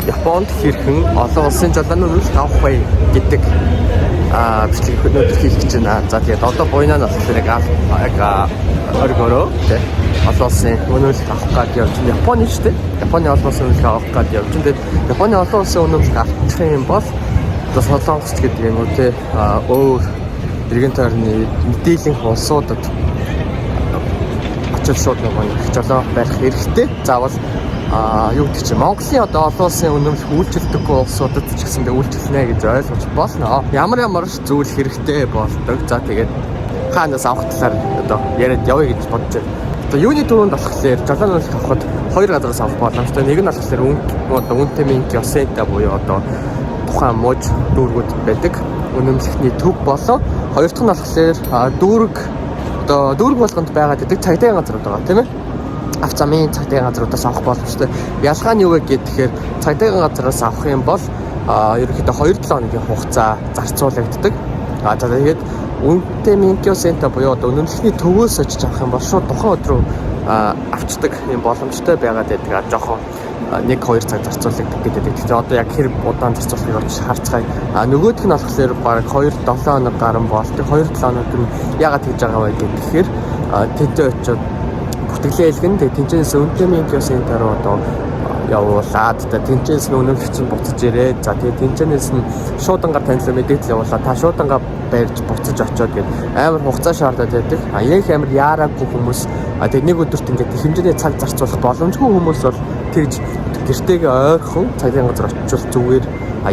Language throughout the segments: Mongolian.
Японд хэрхэн олон улсын жолооны үнэмшил авах вэ гэдэг бичлэг өнөөдөр хийх гэж байна. За тэгээд одоо буйнаа нь болохоор яг оргороо тий олон улсын үнэмшил авах гэж явж байна. Японы ч тий Японы олон улсын үнэмшил авах гэж явж байна. Тэгээд Японы олон улсын үнэмшил авах юм бол одоо Солонгос гэдэг юм уу тий өөр иргэн тойрны мэдээллийн улсуудад очил шууд нэг жолоо барих хэрэгтэй. Заавал юу гэдэг чинь Монголын одоо олон улсын үнэмшил үйлчлэгдэггүй улсуудад ч гэсэн үйлчлэнэ гэж ойлгож болно. Ямар зүйл хэрэгтэй болдог. За тэгээд хаанаас авах талаар одоо яриад явъя гэж бодож байна. Одоо юуны дөрөнд болохоор жолооны үнэмшил авахд хоёр газраас авах боломжтой. Нэг нь болохоор үнэтэй минкийн осента буюу одоо тухайн мууж дүүргүүд байдаг. Үнэмшилтний төв болон хоёр дахь нь болохоор дүүрэг болгонд байгаад байдаг цагдаа газрууд байгаа тийм ээ. Авч замын цагдаа газруудаас авах боломжтой. Ялгаа нь юу вэ гэхээр цагдаа газраас авах юм бол ерөнхийдөө 2-7 хоногийн хугацаа зарцуулагддаг. За тэгээд үнэтэй минкийн сента буюу одоо үнэмшилтний төвөөс очиж авах юм бол шууд тухайн өдрөө авчдаг юм боломжтой байгаад байдаг. Жохон 1-2 цаг зарцуулагддаг гэдэг. Тэгэхээр одоо яг хэрэг удаан зарцуулахыг олж харцгаая. Нөгөөх нь болохоор баг 2-7 хоног гарan болдог. 2-7 хоног нь яагаад хийж байгаа вэ гэхээр тэнцээ очиод бүтгэлээ хэлгэн тэгээ тэнцээс үнэтэй минкийн сентер одоо явуулаад тэнцээс үнэмшигч нь буцаж ирээд за тэгээ тэнцэнээс нь шуудангаар танилцсан мэдээлэл явуулаад та шуудангаа барьж буцаж очиод гээд амар хугацаа шаардаад байдаг. Яг амар яараагүй хүмүүс тэгээ нэг өдөрт ингээд хэмжээний цаг зарцуулах боломжгүй хүмүүс бол тэгж гэртээгээ ойрхон цагийн газар очивол зүгээр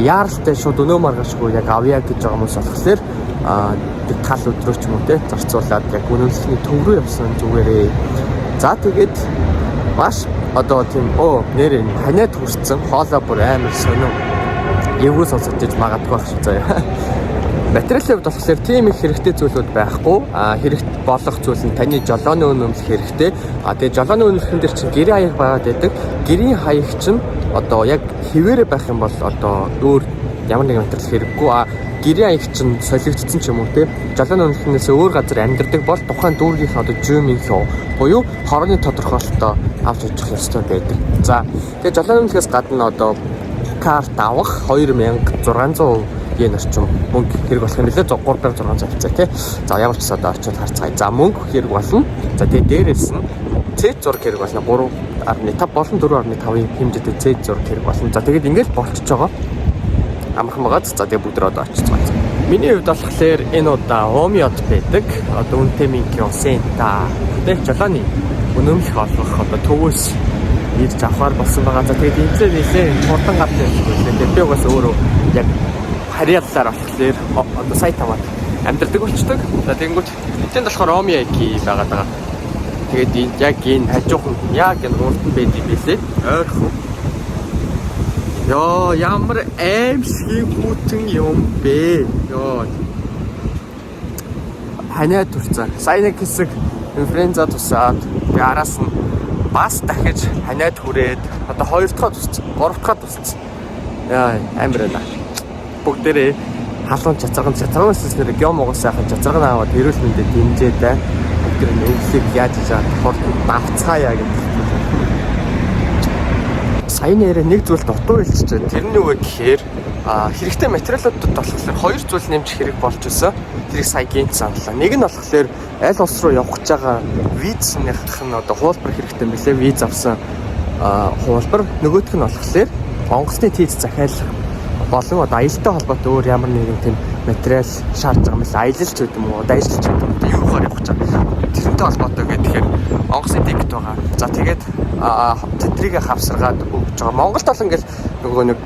яаралтай шууд өнөө маргашгүй яг авъя гэж байгаа хүмүүс болохоор тэг тал өдрөөч юм уу те зарцуулаад яг үнэмшилтний төв рүү явсан зүгээрээ. За тэгээд маш одоо тийм нэр энэ ханиад хүрсэн хоолой бүр амар сонио эвгүй сонсож иж магадгүй байх шиг заяа. Материалын хувьд болохоор тийм их хэрэгтэй зүйлүүд байхгүй. Хэрэгт болох зүйл нь таны жолооны үнэмшил хэрэгтэй. Тэгээд жолооны үнэмшилэн дээр чинь гэрийн хаяг байгаад байдаг. Гэрийн хаяг чинь одоо яг хэвээрээ байх юм бол одоо өөр ямар нэгэн материал хэрэггүй. Гэрийн хаяг чинь солигдсон ч юм уу те. Жолооны үнэмшилнээс өөр газар амьдардаг бол тухайн дүүргийнхээ одоо жимийнхөө буюу хорооны тодорхойлолтоо авч явах ёстой байдаг. За тэгээд жолооны үнэмшилээс гадна одоо карт авах 2600 yen орчим мөнгө хэрэг болох юм лээ 3600 хязгаар тий. За ямар ч гэсэн одоо орчуулж харцгаая. За мөнгө хэрэг болно. За тэгээд дээрээс нь C зураг хэрэг болно 3.5 болон 4.5-ийн хэмжээтэй C зураг хэрэг болно. За тэгээд ингээд болчихж байгаа. Амархан байгаа. За тэгээд бүгд одоо очицгаая. Миний хувьд болохоор энэ удаа Омиод байдаг. Одоо үнэтэй минкийн сента тий жолооны үнэмших олгох одоо төвөөс ирж авахар болсон байгаа. За тэгээд энэ нэлээ хурдан гарч ирсэн. Тэгээд би угаас өөрөө яг харьяаллаар болохоор одоо Сайтамад амьдардаг болчдөг. За тэгэнгүүт тэнд болохоор Омиаки байгаад байгаа. Тэгээд яг энэ хажуухан яг энэ урд нь байд юм билээ. Ойрхон. Йоо ямар аимшиг хүтэн юм бэ. Йоо. Ханиад турцаа. Сайн нэг хэсэг инфлюенза тусаад араас нь бас дахиж ханиад хүрээд одоо 2 дахь туссан, 3 дахь туссан. Яа амар байна. Бүгдээрээ халуун цацарган нэр геом угаас сайхан цацарган аваад эрүүл мэндэд дэмжээд бүгд нөхлийг яаж хийж хурд давцгаая гэдэг. Сайн нэрээ нэг зүйл дутуу хэлчихсэн. Тэр нь юу вэ гэхээр хэрэгтэй материалуудад болохоор хоёр зүйл нэмж хэрэг болж байсан. Тэрийг сая гинт саналаа. Нэг нь болохоор аль улс руу явах гэж байгаа визных нь одоо хуулбар хэрэгтэй мөлий виз авсан хуулбар. Нөгөөх нь болохоор онгоцны тийз захиалах болон одоо аялалтай холбоотой өөр ямар нэгэн тийм материал шаардж байгаа мэл аялалч гэдэг юм уу одоо ажиллаж байгаа юм юу хоор явах гэж байгаа. Тэрнтэй холбоотой гэдэг онгоцны тикет байгаа. За тэгээд тэдрийг хавсаргаад өгч байгаа. Монголд бол ингээл нөгөө нэг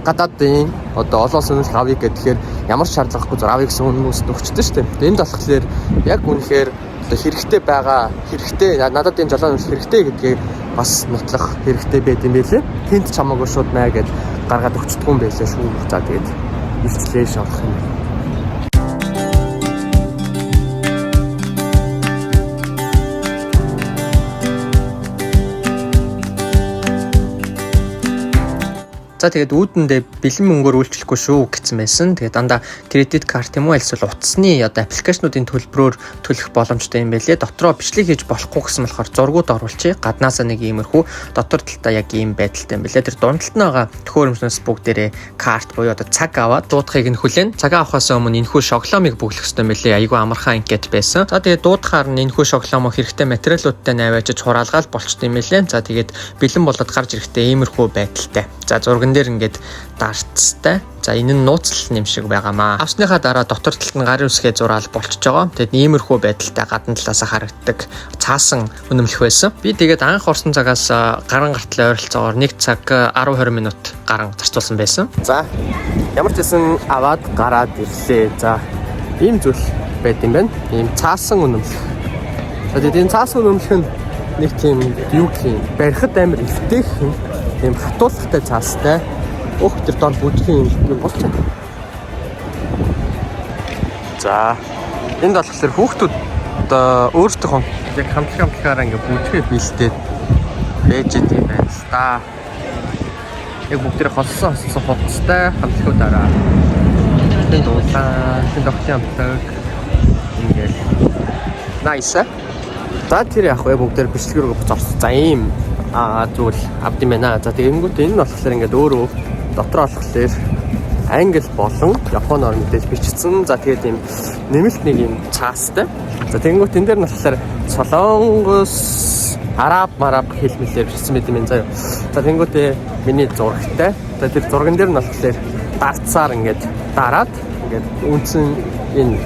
гадаадын одоо олон улсын үнэмшил авъя гэхээр ямар ч шаардлагагүй зур авъя гэсэн хүмүүст өгчдөг шүү дээ. Энд болохоор яг үнэхээр хэрэгтэй байгаа хэрэгтэй надад энэ жолооны үнэмшил хэрэгтэй гэдгийг бас нотлох хэрэгтэй байд юм байлээ. Тэнд ч хамаагүй шууд маяг гэж гаргаад өгчдөг юм байлээ шүү. За тэгээд илчлээ шавах юм. За тэгээд үүдэндээ бэлэн мөнгөөр үйлчлэхгүй шүү гэсэн байсан. Тэгээд дандаа кредит карт юм уу эсвэл утасны одоо аппликейшнуудын төлбөрөөр төлөх боломжтой юм байлээ. Дотроо бичлэг хийж болохгүй гэсэн болохоор зургууд оруулчих. Гаднаасаа нэг иймэрхүү дотор талдаа яг ийм байдалтай юм байлээ. Тэр дунд талд нь байгаа төхөөрөмжнөөс бүгдээрээ карт буюу одоо цаг аваад дуудахыг нь хүлээн. Цаг авахаас өмнө энэхүү шоглоомыг бүглэх хэрэгтэй юм байлээ. Айгүй амархан анкет байсан. За тэгээд дуудахаар нь энэхүү шоглоомоо хэрэгтэй материалуудтай наваачиж хураалгаад болчтой юм байлээ. За тэгээд бэлэн болоод гарч ирэхдээ иймэрхүү байдалтай. За зурган дээр ингээд дартстай. За энэ нь нууцлал юм шиг байгаамаа. Авсныхаа дараа дотор талд нь гарын үсгээ зураал болчихж байгаа. Тэгэд иймэрхүү байдалтай гадна талаас харагддаг цаасан үнэмлэх байсан. Би тэгээд анх орсон цагаас гаран гартал ойролцоогоор 1 цаг 10-20 минут гаран зарцуулсан байсан. За ямар ч байсан аваад гараад ирлээ. За ийм зүйл байт юм байна. Ийм цаасан үнэмлэх. Тэгээд энэ цаасан үнэмлэх нь нэг тийм юу гэх юм барихад амар эвтээх юм хатуулгатай цаастай. Өөх тэр дор бүжгийн юм болчихно. За энд болохоор хүүхдүүд одоо өөрсдөө яг хамтлагаараа ингээ бүжгээ бэлдээд байж идэм байна л та. Яг бүгд холсон хувцастай хамтлагуудаараа энэ дуулаа энэ тогтсон хамтлаг ингээл nice. За тэр яг бүгд бичлэгрүү зорсон. За ийм зүйл авд юм байна. За тэгэнгүүт энэ нь болохоор ингээд өөрөө дотроо болохоор англи болон японоор мэдээж бичсэн. За тэгээд ийм нэмэлт нэг юм цаастай. За тэгэнгүүт энэ дээр нь болохоор солонгос араб хэл мэлээр бичсэн мэт юм заяа. За тэгэнгүүт миний зурагтай. За тэр зурган дээр нь болохоор дарцаар ингээд дараад ингээд үнсэн энэ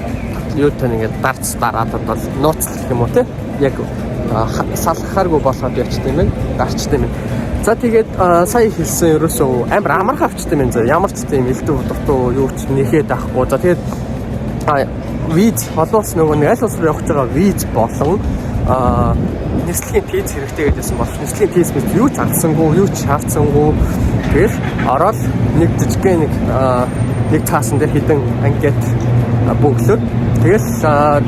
юутай ингээд дарц дараад бол нууцлах юм уу те. Яг салхахааргүй болоход ячтай юм байна. Гарчтай юм. За тэгээд сая хэлсэн ерөөсөө амар амархан авчтай юм заа. Ямар ч тийм элдв дутуу юу ч нэхэд авахгүй. За тэгээд виз холоос нөгөө нэг аль улс руу явах гэж байгаа виз болон нислэгийн физ хэрэгтэй гэдээсэн бол нислэгийн физ гэж юу ч авсангүй, юу ч шаардсангүй. Тэгэл ороод нэг жижигхэн нэг цаасан дээр хідэн анкет бөглөөд тэгэл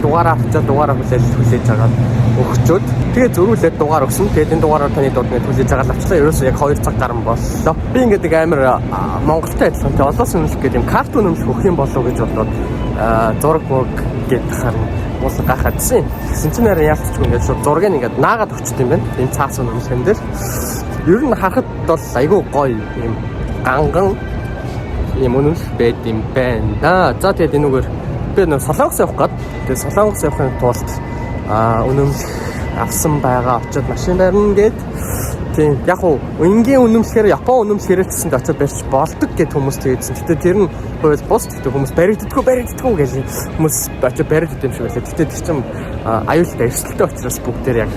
дугаараа авчаад дугаараа хүлээж агаад өгчөөд тэгээ зөрүүлээд дугаар өгсөн. Тэгээд энэ дугаараар таны дуудныг хүлээж агаад авчлаа. Ерөөсөө яг 2 цаг гарсан боллоо. Би ингээд нэг амар Монголтай адилхан тэ олоос үнэлэх гэдэг юм карт үнэлэх өгөх юм болов гэж бодоод зураг гэдэг харна уус гахадсан. Тэгсэн чинь нэр яалтч ингээд шууд зургийг ингээд наагаад өгчт юм байна. Энэ цаасан үнэлхэн дээр ер нь харахад бол айгүй гоё юм ганган юм үнэлэх байд юм байна. За тэгээд энэгээр би нэг солонгос явах гээд тэгээд солонгос явахын тулд үнэмлэх авсан байгаа очоод машин барина гээд тийм яг уу энгийн үнэмлэхээр Япон үнэмлэхээр гэсэн очоод барьж болдог гэд хүмүүс тэгсэн. Гэтэ тэр нь хууль бус гэдэг хүмүүс баригддаггүй гэж хүмүүс очоод барьж идэм шиг байлаа. Гэтэ тэр чинь аюултай эрсдэлтэй учраас бүгдээр яг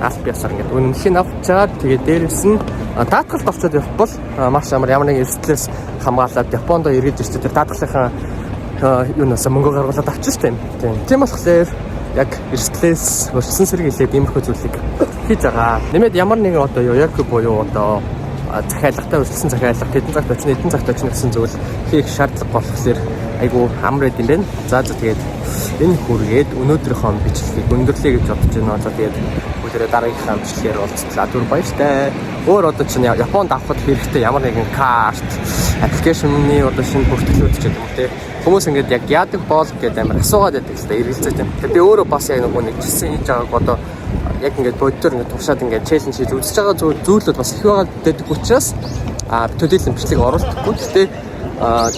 аль биесаар ингээд үнэмлэхийг авчаад тэгээд дээрээс нь даатгалд орчод явах бол маш ямар нэг эрсдлээс хамгаалаад Японд ирээд ирсэн тэр даатгалынхаа юунаас мөнгө гаргуулад авчихсан юм. Тийм болохоор яг эрсдлээс өрсөн сэрэг хэлээд иймэрхүү зүйлийг хийж байгаа. Нэмээд ямар нэгэн одоо яг буюу одоо захиалгатай өрсөлдсөн захиалга хэдэн цагт очно хэдэн цагт очно гэсэн зүйл хийх шаардлага болохоор айгүй амар байд юм байна. За тэгээд энэ хүргээд өнөөдрийнхөө бичлэгийг өндөрлөе гэж бодож байна. За тэгээд бүгдээрээ дараагийнхаа бичлэгээр уулзлаа. Түр баяртай. Өөр одоо чинь Японд авахд хэрэгтэй ямар нэгэн карт, аппликейшны одоо шинэ бүртгэлүүд ч гэдэг юм те. Хүмүүс ингээд яг яадаг бол гэдэг амар асуугаад байдаг л та эргэлзээд байна. Тэгээд би өөрөө бас яг нэг жисэн хийж байгааг одоо яг ингээд боддоор ингээд туршаад ингээд челленж хийж үзэж байгаа зүйлүүд бас их байгаа гэдэг учраас төдийлөн бичлэг оруулахгүй. Гэхдээ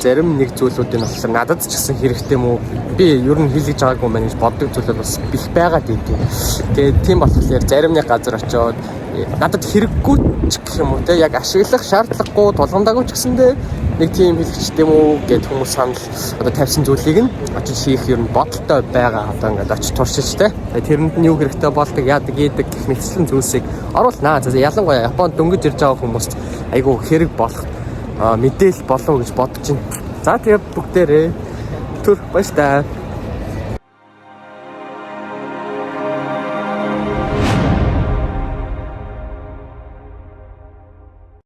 зарим нэг зүйлүүдийн болохоор надад ч гэсэн хэрэгтэй мүү би ер нь хэлж байгаагүй юм байна гэж боддог зүйлүүд бас бих байгаад идэв. Тэгээд тийм болохоор зарим нэг газар очиод надад хэрэггүй ч гэх юм уу те яг ашиглах шаардлагагүй тулгамдаагүй ч гэсэндээ нэг тийм хэлэгчтэй юм уу гэд хүмүүс санал одоо тавьсан зүйлийг нь очиж хийх ер нь бодолтой байгаа одоо ингээд очиж туршиж те тэрэнд нь юу хэрэгтэй болдог яадаг ийдэг гэх мэтчлэн зүйлсийг оруулнаа. За ялангуяа Японд дөнгөж ирж байгаа хүмүүст айгүй хэрэг болох мэдээлэл болов гэж бодож байна. За тэгээд бүгдээрээ түр баяртай.